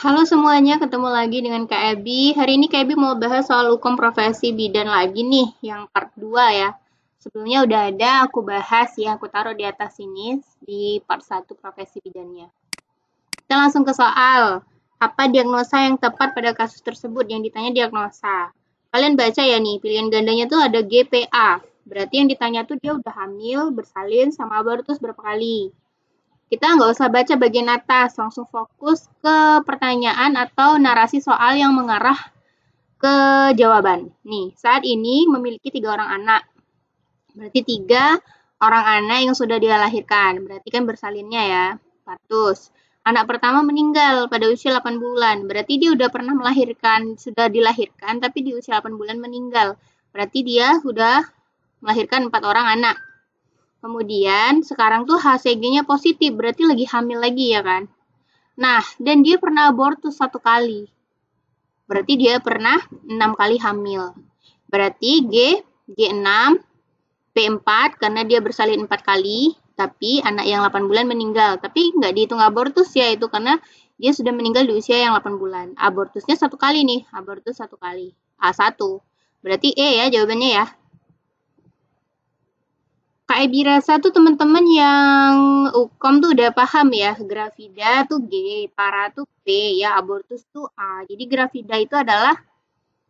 Halo semuanya, ketemu lagi dengan Kak Ebi. Hari ini Kak Ebi mau bahas soal hukum profesi bidan lagi nih, yang part 2 ya. Sebelumnya udah ada aku bahas ya, aku taruh di atas sini di part 1 profesi bidannya. Kita langsung ke soal. Apa diagnosa yang tepat pada kasus tersebut? Yang ditanya diagnosa. Kalian baca ya nih, pilihan gandanya tuh ada GPA. Berarti yang ditanya tuh dia udah hamil, bersalin, sama abortus berapa kali. Kita nggak usah baca bagian atas, langsung fokus ke pertanyaan atau narasi soal yang mengarah ke jawaban. Nih, saat ini memiliki 3 orang anak. Berarti 3 orang anak yang sudah dia lahirkan. Berarti kan bersalinnya ya, partus. Anak pertama meninggal pada usia 8 bulan. Berarti dia udah pernah melahirkan, sudah dilahirkan, tapi di usia 8 bulan meninggal. Berarti dia sudah melahirkan 4 orang anak. Kemudian sekarang tuh HCG-nya positif, berarti lagi hamil lagi ya kan. Nah, dan dia pernah abortus 1 kali. Berarti dia pernah 6 kali hamil. Berarti G6, P4 karena dia bersalin 4 kali, tapi anak yang 8 bulan meninggal. Tapi nggak dihitung abortus ya itu karena dia sudah meninggal di usia yang 8 bulan. Abortusnya 1 kali nih, abortus 1 kali. A1. Berarti E ya jawabannya ya. Kak Ebi rasa tuh teman-teman yang UKOM tuh udah paham ya, gravida tuh G, para tuh P, ya abortus tuh A. Jadi gravida itu adalah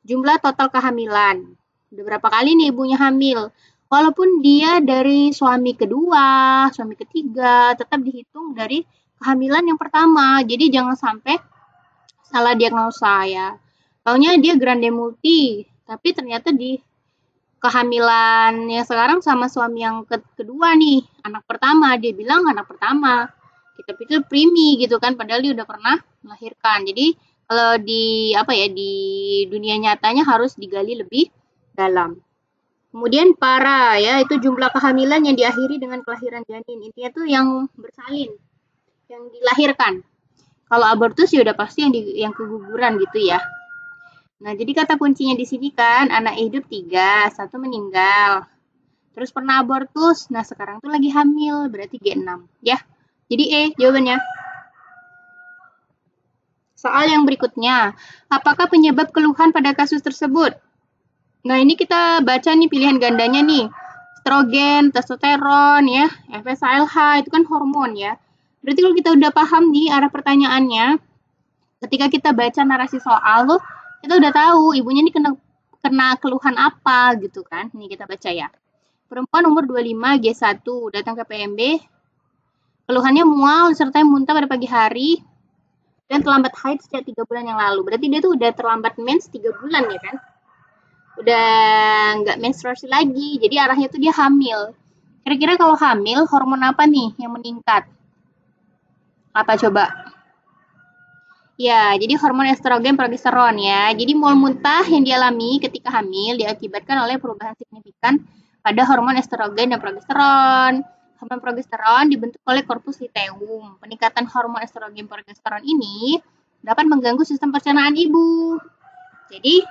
jumlah total kehamilan. Udah berapa kali nih ibunya hamil. Walaupun dia dari suami kedua, suami ketiga, tetap dihitung dari kehamilan yang pertama. Jadi jangan sampai salah diagnosa ya. Taunya dia grande multi, tapi ternyata di kehamilan yang sekarang sama suami yang kedua nih, anak pertama, dia bilang anak pertama. Kita pikir primi gitu kan, padahal dia udah pernah melahirkan. Jadi kalau di di dunia nyatanya harus digali lebih dalam. Kemudian para ya, itu jumlah kehamilan yang diakhiri dengan kelahiran janin. Intinya tuh yang bersalin, yang dilahirkan. Kalau abortus ya udah pasti yang keguguran gitu ya. Nah, jadi kata kuncinya di sini kan, anak hidup 3, 1 meninggal. Terus pernah abortus, nah sekarang tuh lagi hamil, berarti G6. Ya, jadi E jawabannya. Soal yang berikutnya, apakah penyebab keluhan pada kasus tersebut? Nah, ini kita baca nih pilihan gandanya nih. Estrogen, testosteron, ya, FSH, itu kan hormon ya. Berarti kalau kita udah paham nih arah pertanyaannya, ketika kita baca narasi soal tuh, kita udah tahu ibunya ini kena keluhan apa gitu kan. Ini kita baca ya. Perempuan umur 25 G1 datang ke PMB. Keluhannya mual serta muntah pada pagi hari dan terlambat haid sejak 3 bulan yang lalu. Berarti dia tuh udah terlambat mens 3 bulan ya kan. Udah nggak menstruasi lagi. Jadi arahnya tuh dia hamil. Kira-kira kalau hamil hormon apa nih yang meningkat? Apa coba? Ya, jadi hormon estrogen progesteron ya. Jadi mol muntah yang dialami ketika hamil diakibatkan oleh perubahan signifikan pada hormon estrogen dan progesteron. Hormon progesteron dibentuk oleh korpus luteum. Peningkatan hormon estrogen progesteron ini dapat mengganggu sistem pencernaan ibu. Jadi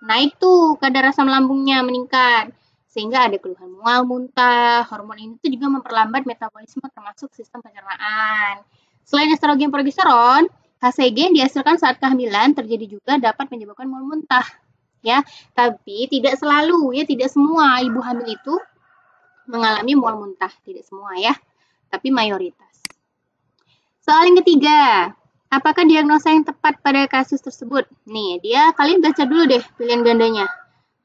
naik tuh kadar asam lambungnya meningkat sehingga ada keluhan mual, muntah. Hormon ini tuh juga memperlambat metabolisme termasuk sistem pencernaan. Selain estrogen progesteron, HCG yang dihasilkan saat kehamilan terjadi juga dapat menyebabkan mual muntah, ya. Tapi tidak selalu, ya, tidak semua ibu hamil itu mengalami mual muntah, tidak semua ya, tapi mayoritas. Soal yang ketiga, apakah diagnosa yang tepat pada kasus tersebut? Nih, kalian baca dulu deh pilihan gandanya.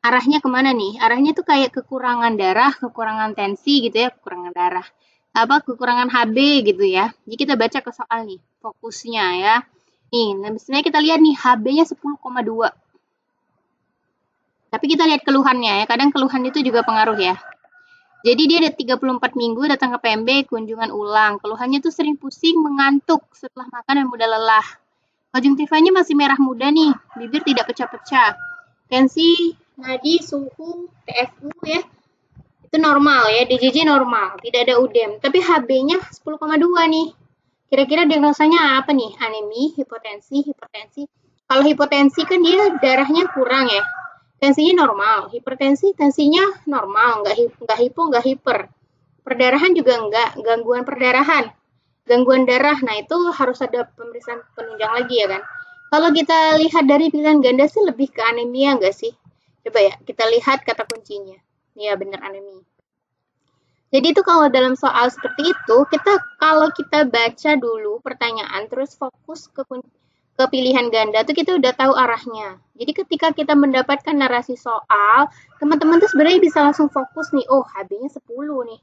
Arahnya kemana nih? Arahnya tuh kayak kekurangan darah, kekurangan tensi gitu ya, kekurangan darah. Kekurangan HB gitu ya. Jadi kita baca ke soal nih, fokusnya ya. Nih, nah misalnya kita lihat nih HB-nya 10,2. Tapi kita lihat keluhannya ya. Kadang keluhan itu juga pengaruh ya. Jadi dia ada 34 minggu datang ke PMB, kunjungan ulang. Keluhannya tuh sering pusing, mengantuk setelah makan dan mudah lelah. Konjungtivanya masih merah muda nih, bibir tidak pecah-pecah. Tensi, nadi, suhu, TFU ya. Itu normal ya, DJJ normal, tidak ada UDEM. Tapi HB-nya 10,2 nih. Kira-kira diagnosanya apa nih? Anemi, hipotensi. Kalau hipotensi kan dia darahnya kurang ya. Tensinya normal. Hipertensi, tensinya normal, nggak hipo, nggak hiper. Perdarahan juga nggak, gangguan perdarahan. Gangguan darah, nah itu harus ada pemeriksaan penunjang lagi ya kan. Kalau kita lihat dari pilihan ganda sih lebih ke anemia nggak sih? Coba ya, kita lihat kata kuncinya. Iya benar anemia. Jadi itu kalau dalam soal seperti itu, kalau kita baca dulu pertanyaan, terus fokus ke pilihan ganda tuh kita udah tahu arahnya. Jadi ketika kita mendapatkan narasi soal, teman-teman tuh sebenarnya bisa langsung fokus nih, oh HB-nya 10 nih.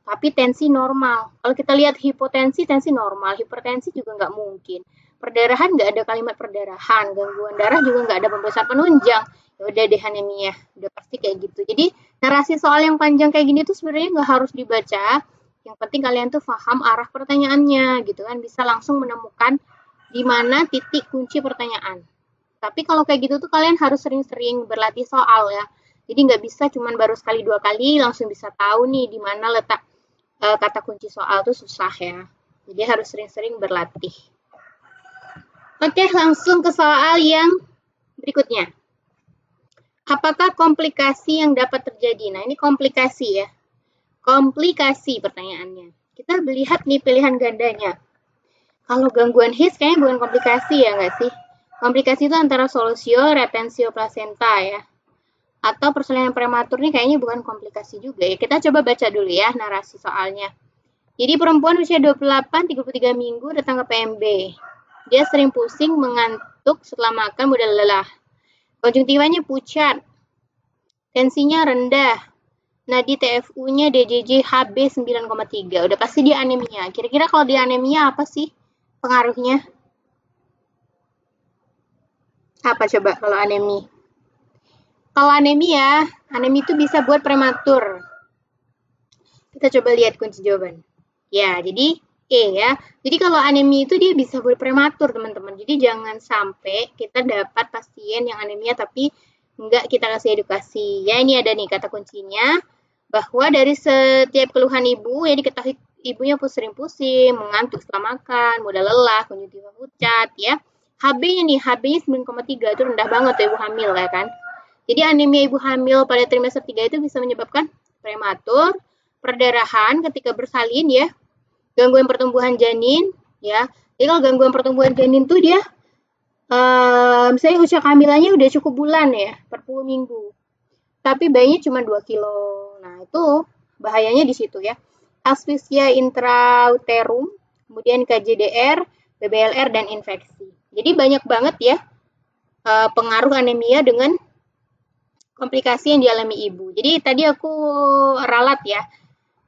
Tapi tensi normal. Kalau kita lihat hipotensi, tensi normal. Hipertensi juga nggak mungkin. Perdarahan nggak ada kalimat perdarahan. Gangguan darah juga nggak ada pembesaran penunjang. Ya udah deh anemia. Udah pasti kayak gitu. Jadi narasi soal yang panjang kayak gini tuh sebenarnya nggak harus dibaca. Yang penting kalian tuh paham arah pertanyaannya gitu kan. Bisa langsung menemukan di mana titik kunci pertanyaan. Tapi kalau kayak gitu tuh kalian harus sering-sering berlatih soal ya. Jadi nggak bisa cuman baru sekali 2 kali langsung bisa tahu nih di mana letak kata kunci soal tuh susah ya. Jadi harus sering-sering berlatih. Oke, langsung ke soal yang berikutnya. Apakah komplikasi yang dapat terjadi? Nah, ini komplikasi ya. Komplikasi pertanyaannya. Kita lihat nih pilihan gandanya. Kalau gangguan HIS kayaknya bukan komplikasi ya nggak sih? Komplikasi itu antara solusio, retensio placenta ya. Atau persalinan prematur nih kayaknya bukan komplikasi juga ya. Kita coba baca dulu ya narasi soalnya. Jadi perempuan usia 28-33 minggu datang ke PMB. Dia sering pusing, mengantuk, setelah makan mudah lelah. Konjungtivanya pucat. Tensinya rendah. Nadi TFU-nya DJJ HB 9,3. Udah pasti dia anemia. Kira-kira kalau dia anemia apa sih pengaruhnya? Apa coba kalau anemia? Kalau anemia itu bisa buat prematur. Kita coba lihat kunci jawaban. Ya, jadi E ya. Jadi kalau anemia itu dia bisa buat prematur, teman-teman. Jadi jangan sampai kita dapat pasien yang anemia tapi enggak kita kasih edukasi. Ya, ini ada nih kata kuncinya. Bahwa dari setiap keluhan ibu, ya diketahui ibunya sering pusing, mengantuk setelah makan, mudah lelah, konjungtiva pucat, ya. HB-nya nih, HB-nya 9,3, itu rendah banget tuh ibu hamil ya kan. Jadi anemia ibu hamil pada trimester 3 itu bisa menyebabkan prematur, perdarahan ketika bersalin ya, gangguan pertumbuhan janin ya. Jadi kalau gangguan pertumbuhan janin tuh dia misalnya usia kehamilannya udah cukup bulan ya, per 10 minggu. Tapi bayinya cuma 2 kilo. Nah, itu bahayanya di situ ya. Asfixia intrauterum, kemudian KJDR, BBLR dan infeksi. Jadi banyak banget ya pengaruh anemia dengan komplikasi yang dialami ibu. Jadi tadi aku ralat ya,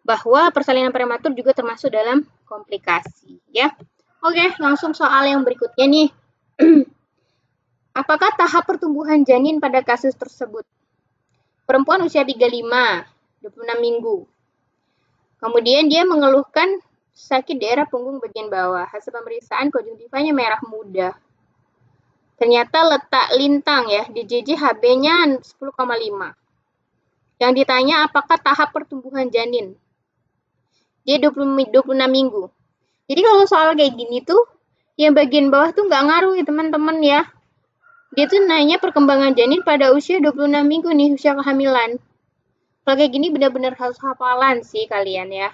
bahwa persalinan prematur juga termasuk dalam komplikasi ya. Oke, langsung soal yang berikutnya nih. Apakah tahap pertumbuhan janin pada kasus tersebut? Perempuan usia 35, 26 minggu. Kemudian dia mengeluhkan sakit daerah punggung bagian bawah. Hasil pemeriksaan konjungtivanya merah muda. Ternyata letak lintang ya, di JJ-HB-nya 10,5. Yang ditanya apakah tahap pertumbuhan janin. Dia 26 minggu. Jadi kalau soal kayak gini tuh, yang bagian bawah tuh nggak ngaruh ya teman-teman ya. Dia tuh nanya perkembangan janin pada usia 26 minggu nih, usia kehamilan. Kalau kayak gini benar-benar harus hafalan sih kalian ya.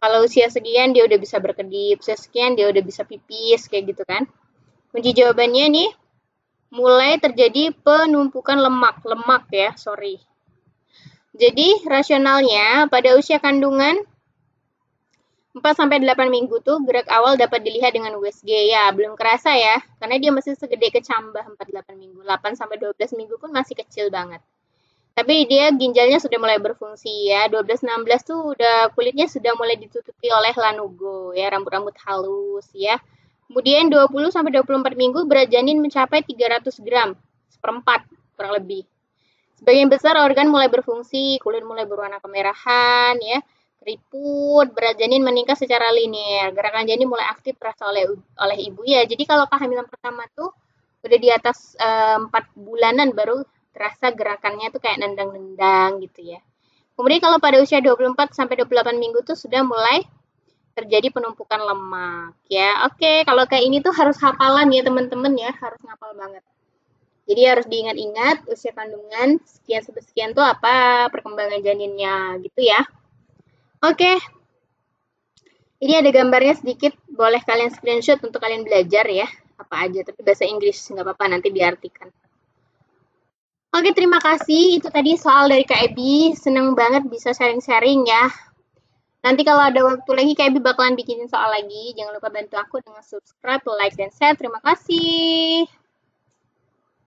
Kalau usia sekian dia udah bisa berkedip, usia sekian dia udah bisa pipis, kayak gitu kan. Kunci jawabannya nih, mulai terjadi penumpukan lemak ya, sorry. Jadi rasionalnya pada usia kandungan 4-8 minggu tuh gerak awal dapat dilihat dengan USG ya, belum kerasa ya, karena dia masih segede kecambah 4-8 minggu, 8-12 minggu pun masih kecil banget. Tapi dia ginjalnya sudah mulai berfungsi ya, 12-16 tuh udah kulitnya sudah mulai ditutupi oleh lanugo ya, rambut-rambut halus ya. Kemudian 20-24 minggu berat janin mencapai 300 gram, seperempat kurang lebih. Sebagian besar organ mulai berfungsi, kulit mulai berwarna kemerahan ya, keriput, berat janin meningkat secara linear, gerakan janin mulai aktif terasa oleh ibu ya. Jadi kalau kehamilan pertama tuh udah di atas 4 bulanan baru terasa gerakannya tuh kayak nendang-nendang gitu ya. Kemudian kalau pada usia 24-28 minggu tuh sudah mulai terjadi penumpukan lemak ya. Oke, kalau kayak ini tuh harus hafalan ya teman-teman ya, harus ngapal banget. Jadi harus diingat-ingat usia kandungan sekian sampai sekian tuh apa perkembangan janinnya gitu ya. Oke. Ini ada gambarnya sedikit, boleh kalian screenshot untuk kalian belajar ya. apa aja, tapi bahasa Inggris nggak apa-apa, nanti diartikan. Oke, terima kasih. Itu tadi soal dari Kak Ebi. Seneng banget bisa sharing-sharing ya. Nanti kalau ada waktu lagi, Kak Ebi bakalan bikinin soal lagi. Jangan lupa bantu aku dengan subscribe, like, dan share. Terima kasih.